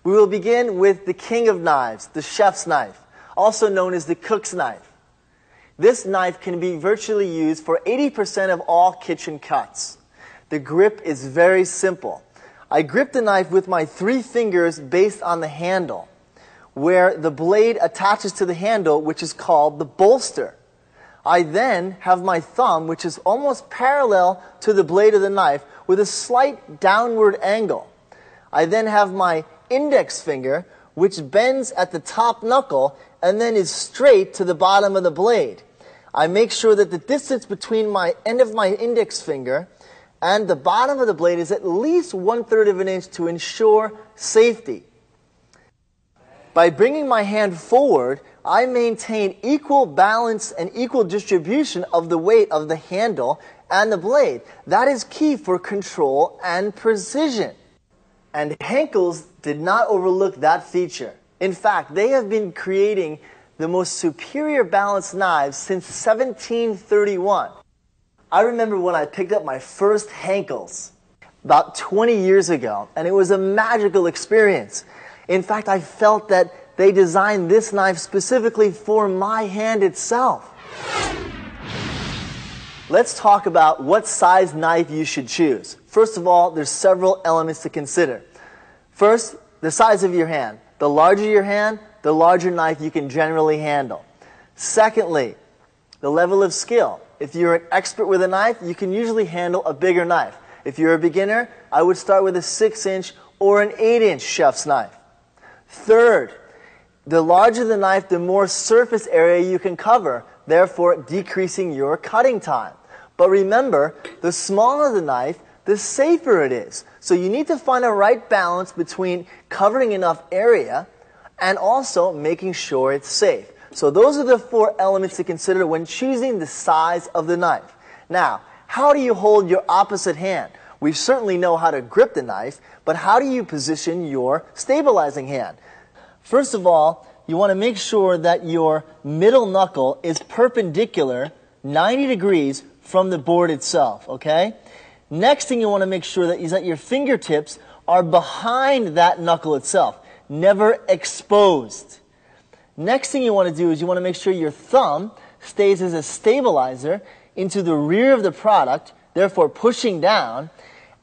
We will begin with the king of knives, the chef's knife, also known as the cook's knife. This knife can be virtually used for 80% of all kitchen cuts. The grip is very simple. I grip the knife with my 3 fingers based on the handle, where the blade attaches to the handle, which is called the bolster. I then have my thumb, which is almost parallel to the blade of the knife, with a slight downward angle. I then have my index finger, which bends at the top knuckle and then is straight to the bottom of the blade. I make sure that the distance between my end of my index finger and the bottom of the blade is at least 1/3 of an inch to ensure safety. By bringing my hand forward, I maintain equal balance and equal distribution of the weight of the handle and the blade. That is key for control and precision. And Henkel's did not overlook that feature. In fact, they have been creating the most superior balanced knives since 1731. I remember when I picked up my first Henkel's about 20 years ago, and it was a magical experience. In fact, I felt that they designed this knife specifically for my hand itself. Let's talk about what size knife you should choose. First of all, there's several elements to consider. First, the size of your hand. The larger your hand, the larger knife you can generally handle. Secondly, the level of skill. If you're an expert with a knife, you can usually handle a bigger knife. If you're a beginner, I would start with a 6-inch or an 8-inch chef's knife. Third, the larger the knife, the more surface area you can cover, therefore decreasing your cutting time. But remember, the smaller the knife, the safer it is. So you need to find a right balance between covering enough area and also making sure it's safe. So those are the 4 elements to consider when choosing the size of the knife. Now, how do you hold your opposite hand? We certainly know how to grip the knife, but how do you position your stabilizing hand? First of all, you want to make sure that your middle knuckle is perpendicular 90 degrees from the board itself, okay? Next thing you want to make sure that is that your fingertips are behind that knuckle itself, never exposed. Next thing you want to do is you want to make sure your thumb stays as a stabilizer into the rear of the product, therefore pushing down.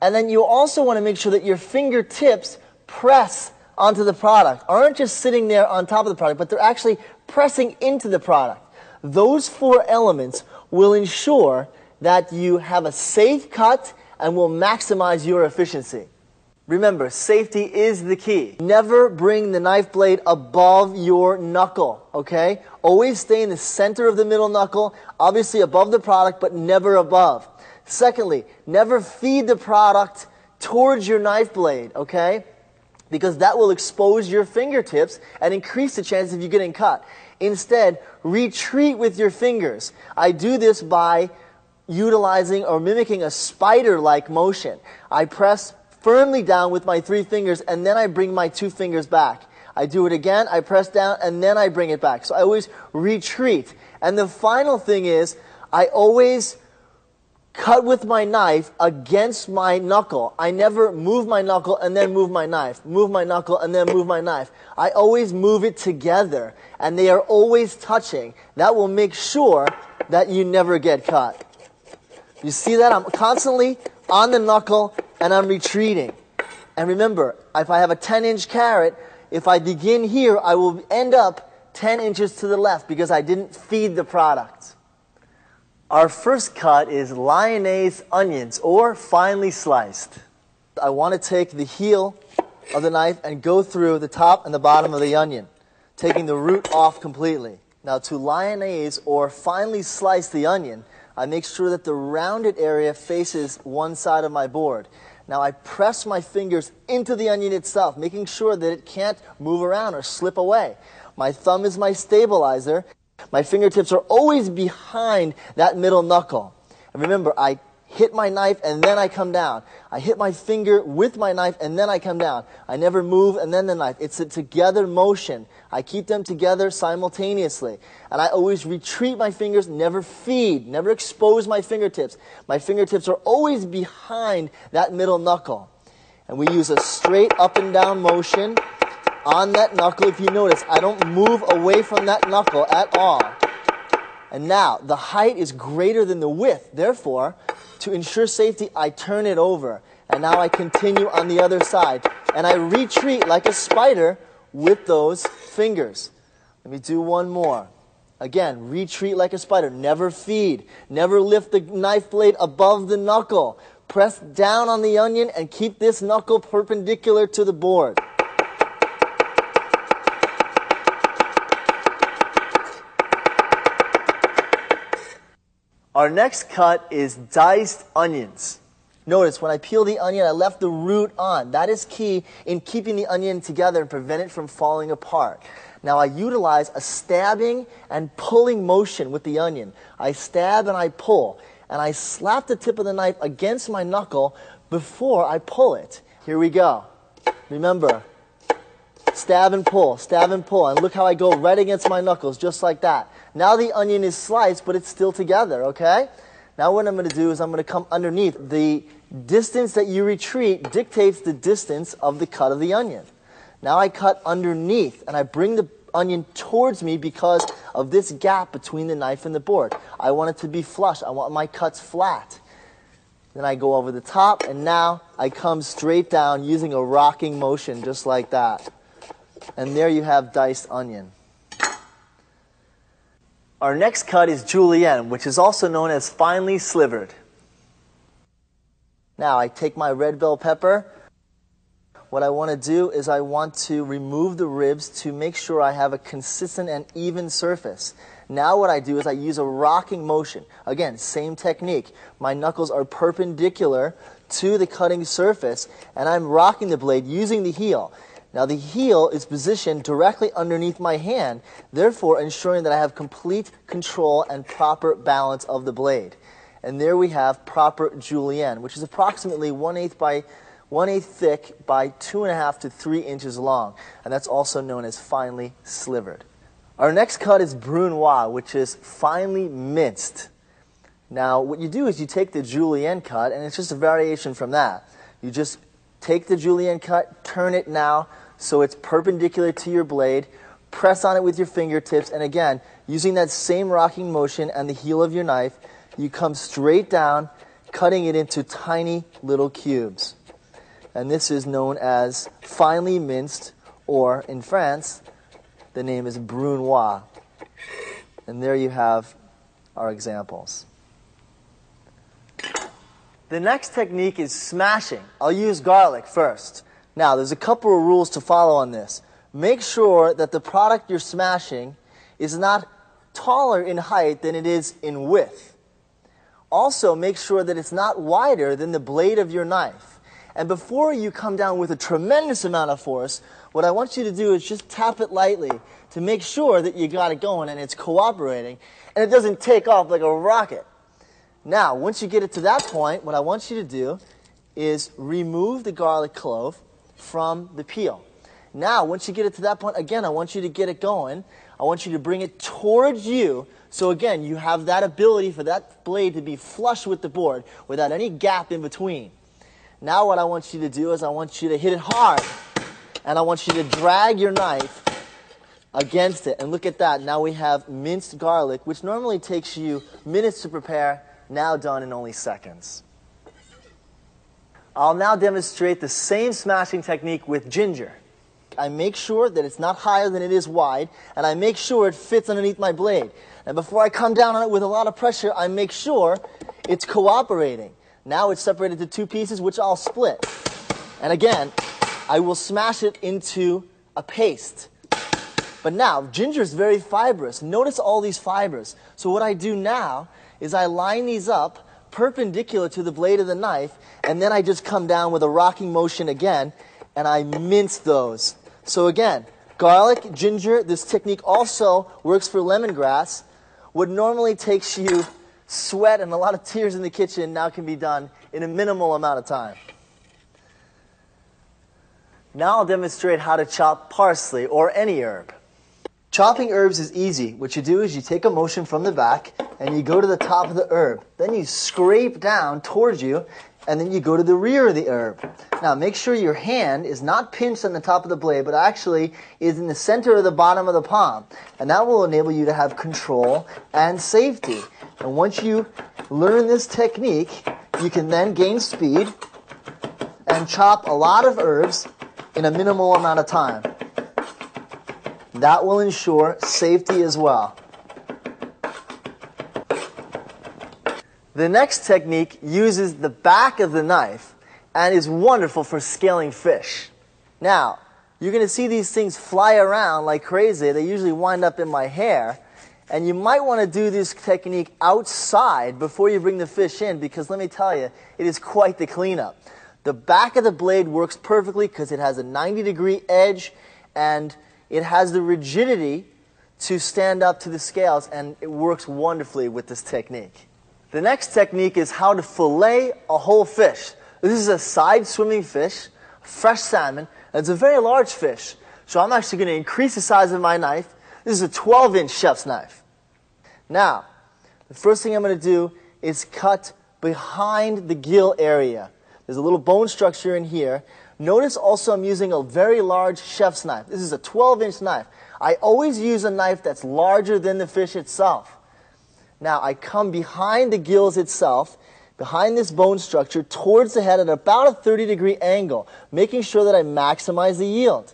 And then you also want to make sure that your fingertips press onto the product, aren't just sitting there on top of the product, but they're actually pressing into the product. Those 4 elements will ensure that you have a safe cut and will maximize your efficiency. Remember, safety is the key. Never bring the knife blade above your knuckle, okay? Always stay in the center of the middle knuckle, obviously above the product, but never above. Secondly, never feed the product towards your knife blade, okay? Because that will expose your fingertips and increase the chances of you getting cut. Instead, retreat with your fingers. I do this by utilizing or mimicking a spider-like motion. I press firmly down with my 3 fingers, and then I bring my 2 fingers back. I do it again, I press down, and then I bring it back. So I always retreat. And the final thing is, I always cut with my knife against my knuckle. I never move my knuckle and then move my knife. Move my knuckle and then move my knife. I always move it together, and they are always touching. That will make sure that you never get cut. You see that? I'm constantly on the knuckle and I'm retreating. And remember, if I have a 10-inch carrot, if I begin here, I will end up 10 inches to the left because I didn't feed the product. Our first cut is lyonnaise onions, or finely sliced. I want to take the heel of the knife and go through the top and the bottom of the onion, taking the root off completely. Now, to lyonnaise or finely slice the onion, I make sure that the rounded area faces one side of my board. Now, I press my fingers into the onion itself, making sure that it can't move around or slip away. My thumb is my stabilizer. My fingertips are always behind that middle knuckle. And remember, I hit my knife and then I come down. I hit my finger with my knife and then I come down. I never move and then the knife. It's a together motion. I keep them together simultaneously. And I always retreat my fingers, never feed, never expose my fingertips. My fingertips are always behind that middle knuckle. And we use a straight up and down motion. on that knuckle. If you notice, I don't move away from that knuckle at all. And now, the height is greater than the width. Therefore, to ensure safety, I turn it over. And now I continue on the other side. And I retreat like a spider with those fingers. Let me do one more. Again, retreat like a spider. Never feed. Never lift the knife blade above the knuckle. Press down on the onion and keep this knuckle perpendicular to the board. Our next cut is diced onions. Notice when I peel the onion, I left the root on. That is key in keeping the onion together and prevent it from falling apart. Now I utilize a stabbing and pulling motion with the onion. I stab and I pull. And I slap the tip of the knife against my knuckle before I pull it. Here we go. Remember, stab and pull, and look how I go right against my knuckles, just like that. Now the onion is sliced, but it's still together, okay? Now what I'm going to do is I'm going to come underneath. The distance that you retreat dictates the distance of the cut of the onion. Now I cut underneath, and I bring the onion towards me because of this gap between the knife and the board. I want it to be flush. I want my cuts flat. Then I go over the top, and now I come straight down using a rocking motion, just like that. And there you have diced onion. Our next cut is julienne, which is also known as finely slivered. Now I take my red bell pepper. What I want to do is I want to remove the ribs to make sure I have a consistent and even surface. Now what I do is I use a rocking motion. Again, same technique. My knuckles are perpendicular to the cutting surface, and I'm rocking the blade using the heel. Now the heel is positioned directly underneath my hand, therefore ensuring that I have complete control and proper balance of the blade. And there we have proper julienne, which is approximately 1/8 thick by 2.5 to 3 inches long, and that's also known as finely slivered. Our next cut is brunoise, which is finely minced. Now, what you do is you take the julienne cut, and it's just a variation from that. You just take the julienne cut, turn it now so it's perpendicular to your blade, press on it with your fingertips, and again, using that same rocking motion and the heel of your knife, you come straight down, cutting it into tiny little cubes. And this is known as finely minced, or in France, the name is brunoise. And there you have our examples. The next technique is smashing. I'll use garlic first. Now, there's a couple of rules to follow on this. Make sure that the product you're smashing is not taller in height than it is in width. Also, make sure that it's not wider than the blade of your knife. And before you come down with a tremendous amount of force, what I want you to do is just tap it lightly to make sure that you got it going and it's cooperating and it doesn't take off like a rocket. Now, once you get it to that point, what I want you to do is remove the garlic clove from the peel. Now, once you get it to that point, again, I want you to get it going. I want you to bring it towards you. So again, you have that ability for that blade to be flush with the board without any gap in between. Now what I want you to do is I want you to hit it hard. And I want you to drag your knife against it. And look at that. Now we have minced garlic, which normally takes you minutes to prepare, now done in only seconds. I'll now demonstrate the same smashing technique with ginger. I make sure that it's not higher than it is wide, and I make sure it fits underneath my blade. And before I come down on it with a lot of pressure, I make sure it's cooperating. Now it's separated to two pieces, which I'll split. And again, I will smash it into a paste. But now, ginger is very fibrous. Notice all these fibers. So what I do now is I line these up perpendicular to the blade of the knife, and then I just come down with a rocking motion again, and I mince those. So again, garlic, ginger, this technique also works for lemongrass. What normally takes you sweat and a lot of tears in the kitchen now can be done in a minimal amount of time. Now I'll demonstrate how to chop parsley or any herb. Chopping herbs is easy. What you do is you take a motion from the back and you go to the top of the herb. Then you scrape down towards you and then you go to the rear of the herb. Now make sure your hand is not pinched on the top of the blade, but actually is in the center of the bottom of the palm. And that will enable you to have control and safety. And once you learn this technique, you can then gain speed and chop a lot of herbs in a minimal amount of time. That will ensure safety as well. The next technique uses the back of the knife and is wonderful for scaling fish. Now, you're going to see these things fly around like crazy. They usually wind up in my hair. And you might want to do this technique outside before you bring the fish in, because let me tell you, it is quite the cleanup. The back of the blade works perfectly because it has a 90-degree edge and it has the rigidity to stand up to the scales, and it works wonderfully with this technique. The next technique is how to fillet a whole fish. This is a side-swimming fish, fresh salmon, and it's a very large fish. So I'm actually going to increase the size of my knife. This is a 12-inch chef's knife. Now, the first thing I'm going to do is cut behind the gill area. There's a little bone structure in here. Notice also I'm using a very large chef's knife. This is a 12-inch knife. I always use a knife that's larger than the fish itself. Now, I come behind the gills itself, behind this bone structure, towards the head at about a 30-degree angle, making sure that I maximize the yield.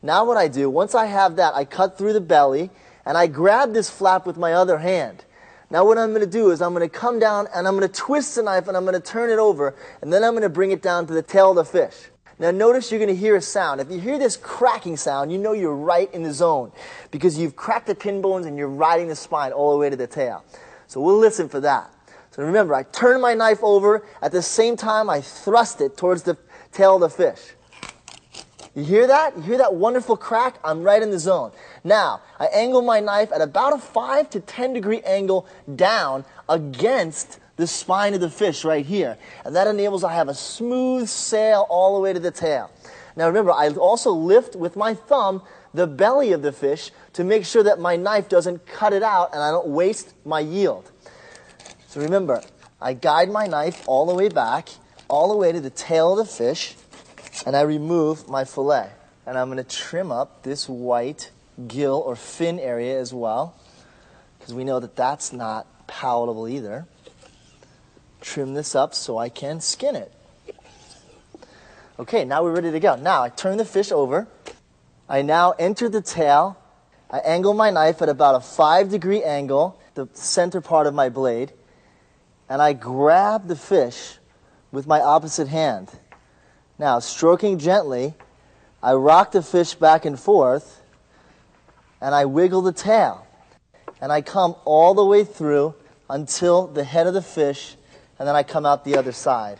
Now what I do, once I have that, I cut through the belly, and I grab this flap with my other hand. Now what I'm going to do is I'm going to come down, and I'm going to twist the knife, and I'm going to turn it over, and then I'm going to bring it down to the tail of the fish. Now notice you're going to hear a sound. If you hear this cracking sound, you know you're right in the zone, because you've cracked the pin bones and you're riding the spine all the way to the tail. So we'll listen for that. So remember, I turn my knife over. At the same time, I thrust it towards the tail of the fish. You hear that? You hear that wonderful crack? I'm right in the zone. Now, I angle my knife at about a 5 to 10 degree angle down against the spine of the fish right here. And that enables I have a smooth sail all the way to the tail. Now remember, I also lift with my thumb the belly of the fish to make sure that my knife doesn't cut it out and I don't waste my yield. So remember, I guide my knife all the way back, all the way to the tail of the fish, and I remove my fillet. And I'm going to trim up this white gill or fin area as well, because we know that that's not palatable either. Trim this up so I can skin it. Okay, now we're ready to go. Now I turn the fish over. I now enter the tail. I angle my knife at about a 5-degree angle, the center part of my blade, and I grab the fish with my opposite hand. Now, stroking gently, I rock the fish back and forth, and I wiggle the tail. And I come all the way through until the head of the fish, and then I come out the other side.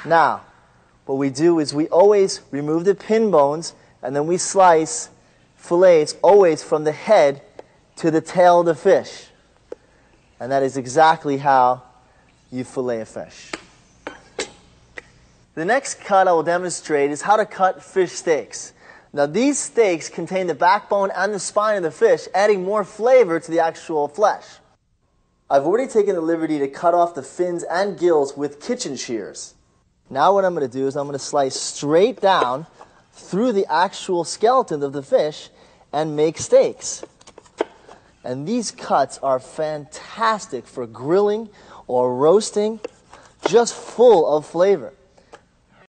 Now, what we do is we always remove the pin bones, and then we slice fillets always from the head to the tail of the fish. And that is exactly how you fillet a fish. The next cut I will demonstrate is how to cut fish steaks. Now these steaks contain the backbone and the spine of the fish, adding more flavor to the actual flesh. I've already taken the liberty to cut off the fins and gills with kitchen shears. Now what I'm going to do is I'm going to slice straight down through the actual skeleton of the fish and make steaks. And these cuts are fantastic for grilling or roasting, just full of flavor.